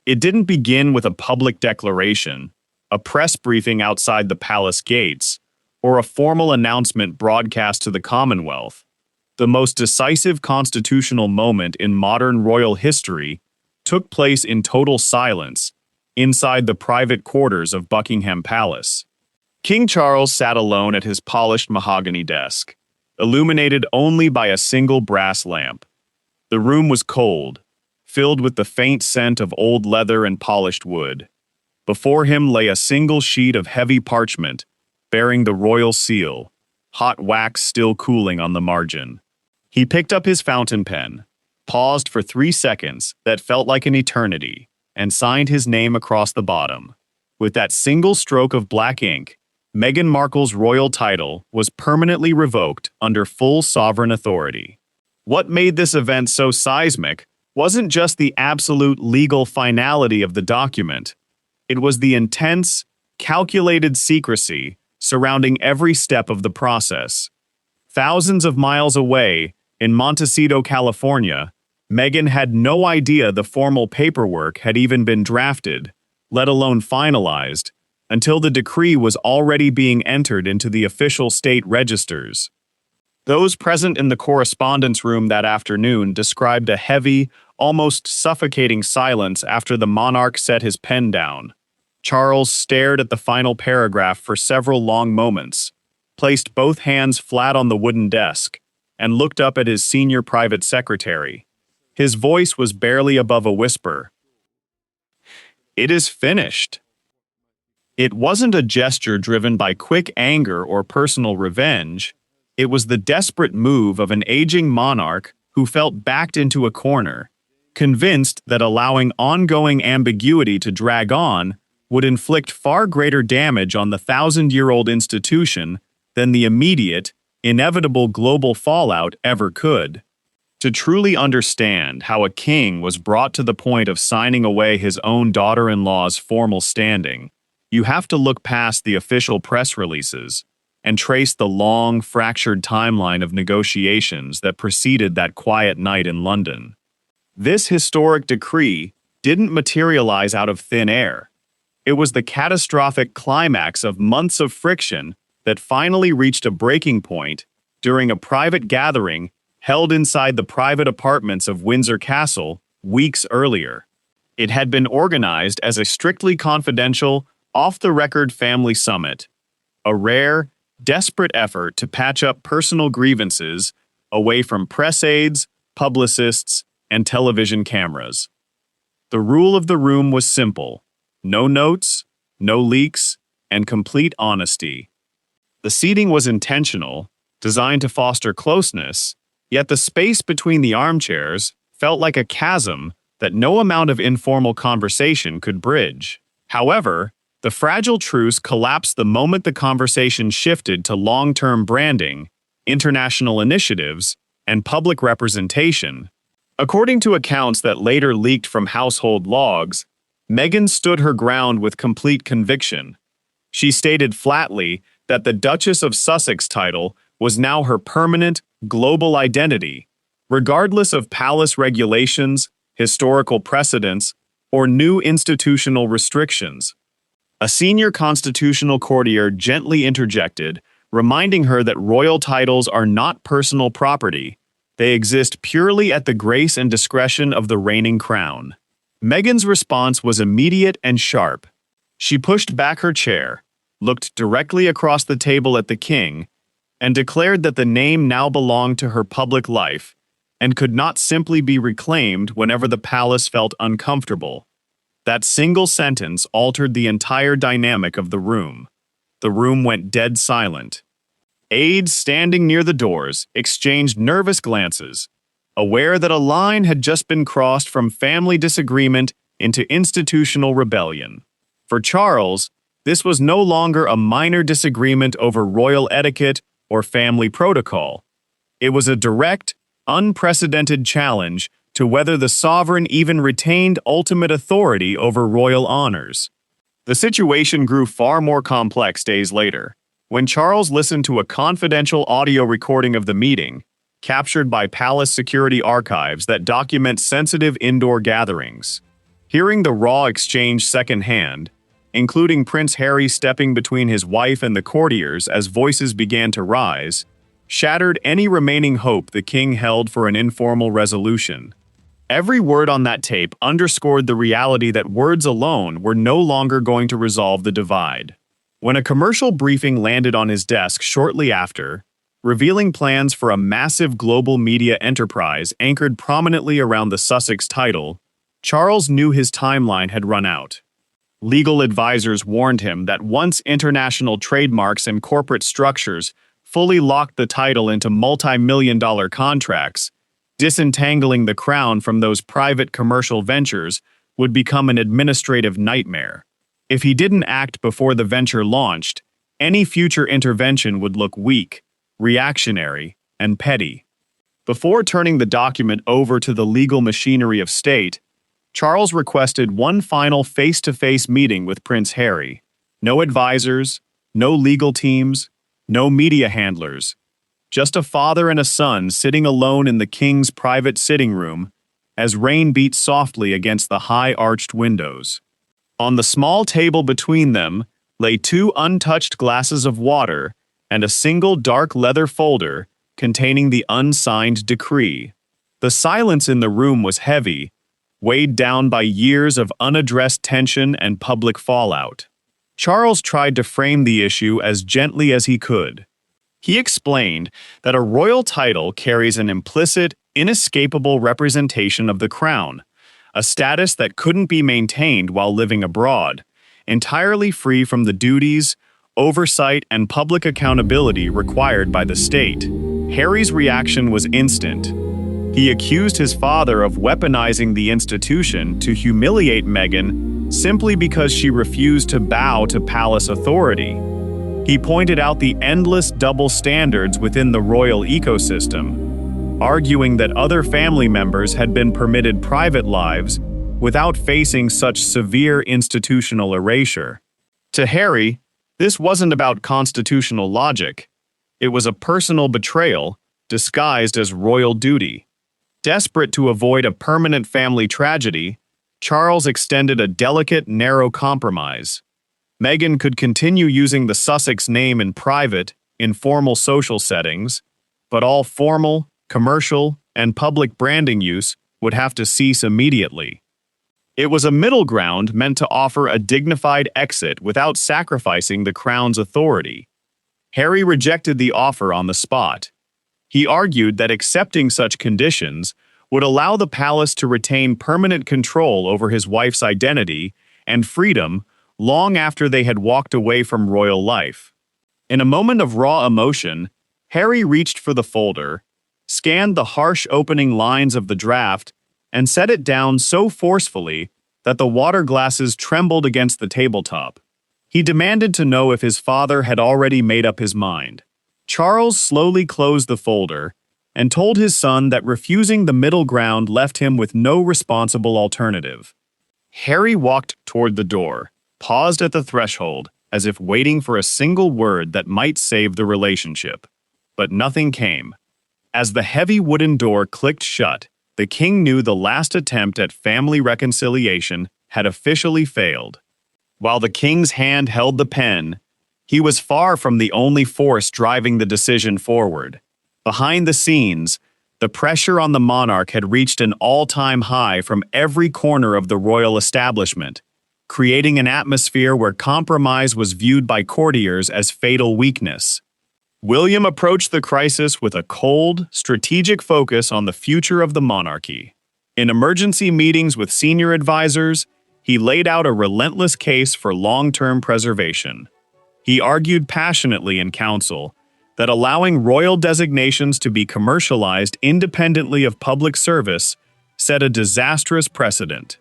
It didn't begin with a public declaration, a press briefing outside the palace gates, or a formal announcement broadcast to the Commonwealth. The most decisive constitutional moment in modern royal history took place in total silence, inside the private quarters of Buckingham Palace. King Charles sat alone at his polished mahogany desk, illuminated only by a single brass lamp. The room was cold, filled with the faint scent of old leather and polished wood. Before him lay a single sheet of heavy parchment, bearing the royal seal, hot wax still cooling on the margin. He picked up his fountain pen, paused for 3 seconds that felt like an eternity, and signed his name across the bottom. With that single stroke of black ink, Meghan Markle's royal title was permanently revoked under full sovereign authority. What made this event so seismic wasn't just the absolute legal finality of the document. It was the intense, calculated secrecy surrounding every step of the process. Thousands of miles away, in Montecito, California, Meghan had no idea the formal paperwork had even been drafted, let alone finalized, until the decree was already being entered into the official state registers. Those present in the correspondence room that afternoon described a heavy, almost suffocating silence after the monarch set his pen down. Charles stared at the final paragraph for several long moments, placed both hands flat on the wooden desk, and looked up at his senior private secretary. His voice was barely above a whisper. "It is finished." It wasn't a gesture driven by quick anger or personal revenge. It was the desperate move of an aging monarch who felt backed into a corner, convinced that allowing ongoing ambiguity to drag on would inflict far greater damage on the 1,000-year-old institution than the immediate, inevitable global fallout ever could. To truly understand how a king was brought to the point of signing away his own daughter-in-law's formal standing, you have to look past the official press releases and trace the long, fractured timeline of negotiations that preceded that quiet night in London. This historic decree didn't materialize out of thin air. It was the catastrophic climax of months of friction that finally reached a breaking point during a private gathering held inside the private apartments of Windsor Castle weeks earlier. It had been organized as a strictly confidential, off-the-record family summit, a rare, desperate effort to patch up personal grievances away from press aides, publicists, and television cameras. The rule of the room was simple: no notes, no leaks, and complete honesty. The seating was intentional, designed to foster closeness, yet the space between the armchairs felt like a chasm that no amount of informal conversation could bridge. However, the fragile truce collapsed the moment the conversation shifted to long-term branding, international initiatives, and public representation. According to accounts that later leaked from household logs, Meghan stood her ground with complete conviction. She stated flatly that the Duchess of Sussex title was now her permanent, global identity, regardless of palace regulations, historical precedents, or new institutional restrictions. A senior constitutional courtier gently interjected, reminding her that royal titles are not personal property. They exist purely at the grace and discretion of the reigning crown. Meghan's response was immediate and sharp. She pushed back her chair, looked directly across the table at the king, and declared that the name now belonged to her public life and could not simply be reclaimed whenever the palace felt uncomfortable. That single sentence altered the entire dynamic of the room. The room went dead silent. Aides standing near the doors exchanged nervous glances, aware that a line had just been crossed from family disagreement into institutional rebellion. For Charles, this was no longer a minor disagreement over royal etiquette or family protocol. It was a direct, unprecedented challenge to whether the sovereign even retained ultimate authority over royal honors. The situation grew far more complex days later, when Charles listened to a confidential audio recording of the meeting, captured by palace security archives that document sensitive indoor gatherings. Hearing the raw exchange secondhand, including Prince Harry stepping between his wife and the courtiers as voices began to rise, shattered any remaining hope the king held for an informal resolution. Every word on that tape underscored the reality that words alone were no longer going to resolve the divide. When a commercial briefing landed on his desk shortly after, revealing plans for a massive global media enterprise anchored prominently around the Sussex title, Charles knew his timeline had run out. Legal advisors warned him that once international trademarks and corporate structures fully locked the title into multi-million-dollar contracts, disentangling the crown from those private commercial ventures would become an administrative nightmare. If he didn't act before the venture launched, any future intervention would look weak, reactionary, and petty. Before turning the document over to the legal machinery of state, Charles requested one final face-to-face meeting with Prince Harry. No advisors, no legal teams, no media handlers. Just a father and a son sitting alone in the king's private sitting room as rain beat softly against the high-arched windows. On the small table between them lay 2 untouched glasses of water and a single dark leather folder containing the unsigned decree. The silence in the room was heavy, weighed down by years of unaddressed tension and public fallout. Charles tried to frame the issue as gently as he could. He explained that a royal title carries an implicit, inescapable representation of the crown, a status that couldn't be maintained while living abroad, entirely free from the duties, oversight, and public accountability required by the state. Harry's reaction was instant. He accused his father of weaponizing the institution to humiliate Meghan simply because she refused to bow to palace authority. He pointed out the endless double standards within the royal ecosystem, arguing that other family members had been permitted private lives without facing such severe institutional erasure. To Harry, this wasn't about constitutional logic. It was a personal betrayal disguised as royal duty. Desperate to avoid a permanent family tragedy, Charles extended a delicate, narrow compromise. Meghan could continue using the Sussex name in private, informal social settings, but all formal, commercial, and public branding use would have to cease immediately. It was a middle ground meant to offer a dignified exit without sacrificing the crown's authority. Harry rejected the offer on the spot. He argued that accepting such conditions would allow the palace to retain permanent control over his wife's identity and freedom long after they had walked away from royal life. In a moment of raw emotion, Harry reached for the folder, scanned the harsh opening lines of the draft, and set it down so forcefully that the water glasses trembled against the tabletop. He demanded to know if his father had already made up his mind. Charles slowly closed the folder and told his son that refusing the middle ground left him with no responsible alternative. Harry walked toward the door, paused at the threshold, as if waiting for a single word that might save the relationship. But nothing came. As the heavy wooden door clicked shut, the king knew the last attempt at family reconciliation had officially failed. While the king's hand held the pen, he was far from the only force driving the decision forward. Behind the scenes, the pressure on the monarch had reached an all-time high from every corner of the royal establishment, creating an atmosphere where compromise was viewed by courtiers as fatal weakness. William approached the crisis with a cold, strategic focus on the future of the monarchy. In emergency meetings with senior advisors, he laid out a relentless case for long-term preservation. He argued passionately in council that allowing royal designations to be commercialized independently of public service set a disastrous precedent.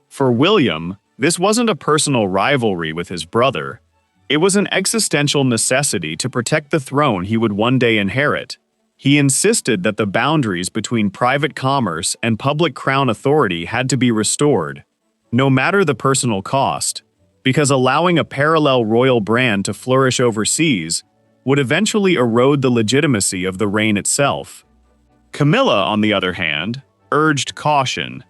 For William, this wasn't a personal rivalry with his brother. It was an existential necessity to protect the throne he would one day inherit. He insisted that the boundaries between private commerce and public crown authority had to be restored, no matter the personal cost, because allowing a parallel royal brand to flourish overseas would eventually erode the legitimacy of the reign itself. Camilla, on the other hand, urged caution.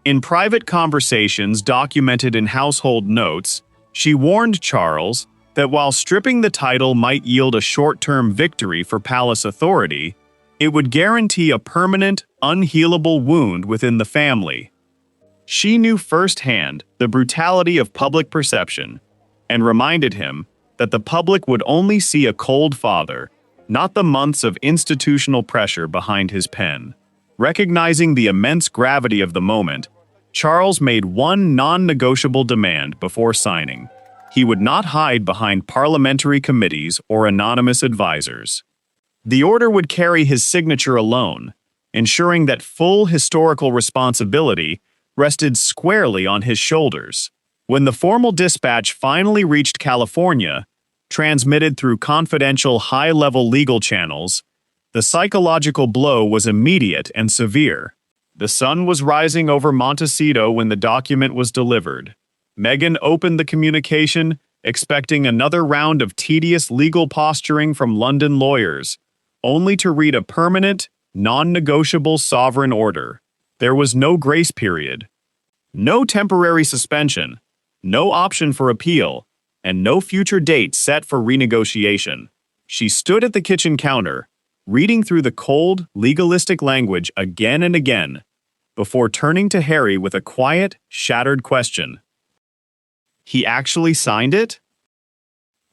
In private conversations documented in household notes, she warned Charles that while stripping the title might yield a short-term victory for palace authority, it would guarantee a permanent, unhealable wound within the family. She knew firsthand the brutality of public perception and reminded him that the public would only see a cold father, not the months of institutional pressure behind his pen. Recognizing the immense gravity of the moment, Charles made one non-negotiable demand before signing. He would not hide behind parliamentary committees or anonymous advisors. The order would carry his signature alone, ensuring that full historical responsibility rested squarely on his shoulders. When the formal dispatch finally reached California, transmitted through confidential high-level legal channels, the psychological blow was immediate and severe. The sun was rising over Montecito when the document was delivered. Meghan opened the communication, expecting another round of tedious legal posturing from London lawyers, only to read a permanent, non-negotiable sovereign order. There was no grace period, no temporary suspension, no option for appeal, and no future date set for renegotiation. She stood at the kitchen counter, reading through the cold, legalistic language again and again, before turning to Harry with a quiet, shattered question. "He actually signed it?"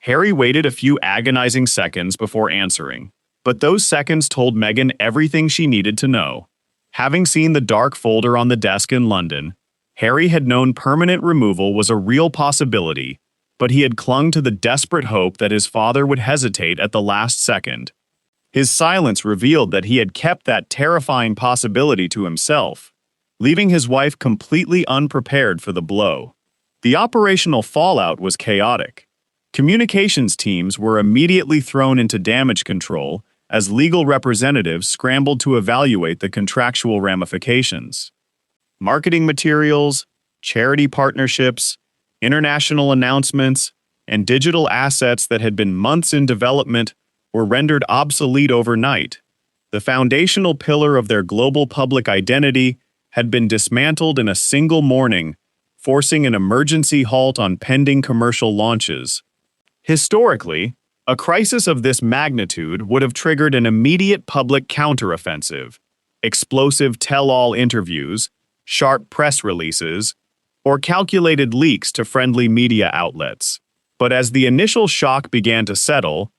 Harry waited a few agonizing seconds before answering, but those seconds told Meghan everything she needed to know. Having seen the dark folder on the desk in London, Harry had known permanent removal was a real possibility, but he had clung to the desperate hope that his father would hesitate at the last second. His silence revealed that he had kept that terrifying possibility to himself, leaving his wife completely unprepared for the blow. The operational fallout was chaotic. Communications teams were immediately thrown into damage control as legal representatives scrambled to evaluate the contractual ramifications. Marketing materials, charity partnerships, international announcements, and digital assets that had been months in development were rendered obsolete overnight. The foundational pillar of their global public identity had been dismantled in a single morning, forcing an emergency halt on pending commercial launches. Historically, a crisis of this magnitude would have triggered an immediate public counteroffensive, explosive tell-all interviews, sharp press releases, or calculated leaks to friendly media outlets. But as the initial shock began to settle,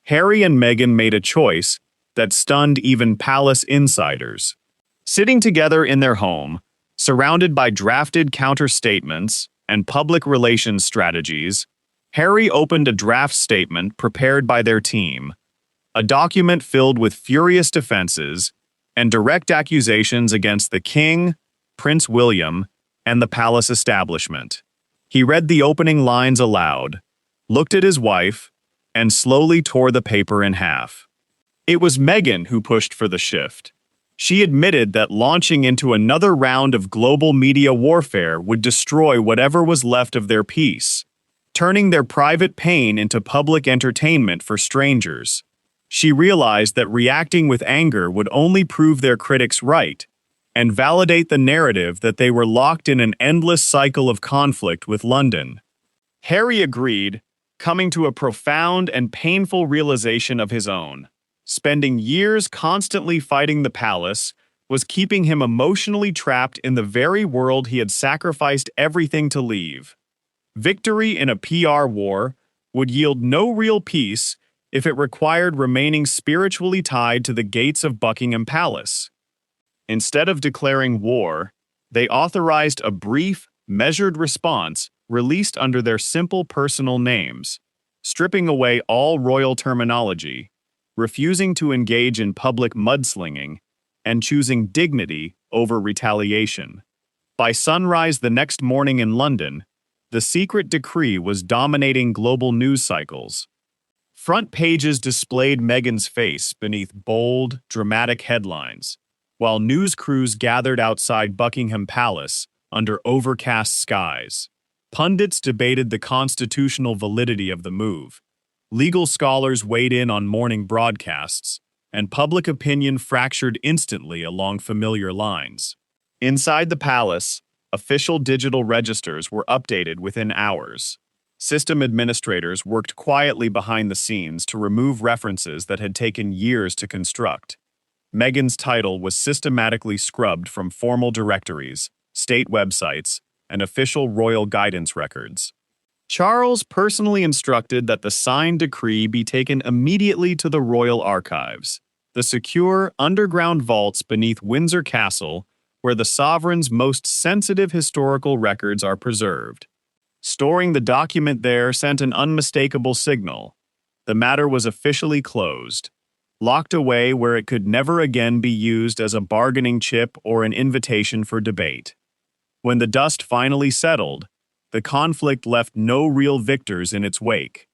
Harry and Meghan made a choice that stunned even palace insiders. Sitting together in their home, surrounded by drafted counter-statements and public relations strategies, Harry opened a draft statement prepared by their team, a document filled with furious defenses and direct accusations against the King, Prince William, and the palace establishment. He read the opening lines aloud, looked at his wife, and slowly tore the paper in half. It was Meghan who pushed for the shift. She admitted that launching into another round of global media warfare would destroy whatever was left of their peace, turning their private pain into public entertainment for strangers. She realized that reacting with anger would only prove their critics right and validate the narrative that they were locked in an endless cycle of conflict with London. Harry agreed, coming to a profound and painful realization of his own. Spending years constantly fighting the palace was keeping him emotionally trapped in the very world he had sacrificed everything to leave. Victory in a PR war would yield no real peace if it required remaining spiritually tied to the gates of Buckingham Palace. Instead of declaring war, they authorized a brief, measured response released under their simple personal names, stripping away all royal terminology, refusing to engage in public mudslinging, and choosing dignity over retaliation. By sunrise the next morning in London, the secret decree was dominating global news cycles. Front pages displayed Meghan's face beneath bold, dramatic headlines, while news crews gathered outside Buckingham Palace under overcast skies. Pundits debated the constitutional validity of the move. Legal scholars weighed in on morning broadcasts, and public opinion fractured instantly along familiar lines. Inside the palace, Official digital registers were updated within hours. System administrators worked quietly behind the scenes to remove references that had taken years to construct. Meghan's title was systematically scrubbed from formal directories, state websites, and official royal guidance records. Charles personally instructed that the signed decree be taken immediately to the royal archives, the secure underground vaults beneath Windsor Castle, where the sovereign's most sensitive historical records are preserved. Storing the document there sent an unmistakable signal. The matter was officially closed, locked away where it could never again be used as a bargaining chip or an invitation for debate. When the dust finally settled, the conflict left no real victors in its wake.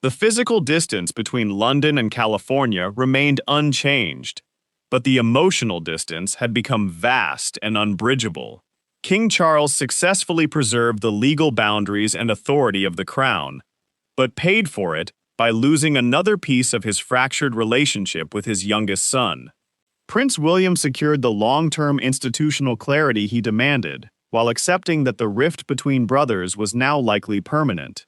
The physical distance between London and California remained unchanged, but the emotional distance had become vast and unbridgeable. King Charles successfully preserved the legal boundaries and authority of the crown, but paid for it by losing another piece of his fractured relationship with his youngest son. Prince William secured the long-term institutional clarity he demanded, while accepting that the rift between brothers was now likely permanent.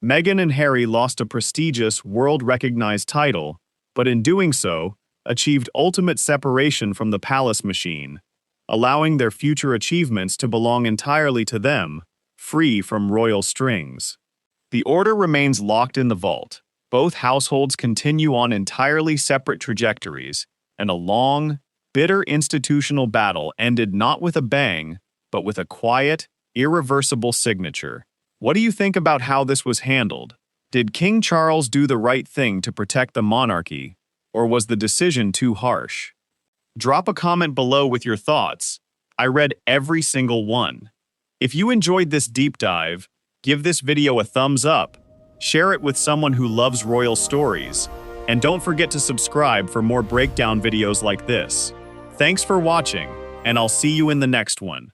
Meghan and Harry lost a prestigious, world-recognized title, but in doing so, achieved ultimate separation from the palace machine, allowing their future achievements to belong entirely to them, free from royal strings. The order remains locked in the vault. Both households continue on entirely separate trajectories, and a long, bitter institutional battle ended not with a bang, but with a quiet, irreversible signature. What do you think about how this was handled? Did King Charles do the right thing to protect the monarchy, or was the decision too harsh? Drop a comment below with your thoughts. I read every single one. If you enjoyed this deep dive, give this video a thumbs up, share it with someone who loves royal stories, and don't forget to subscribe for more breakdown videos like this. Thanks for watching, and I'll see you in the next one.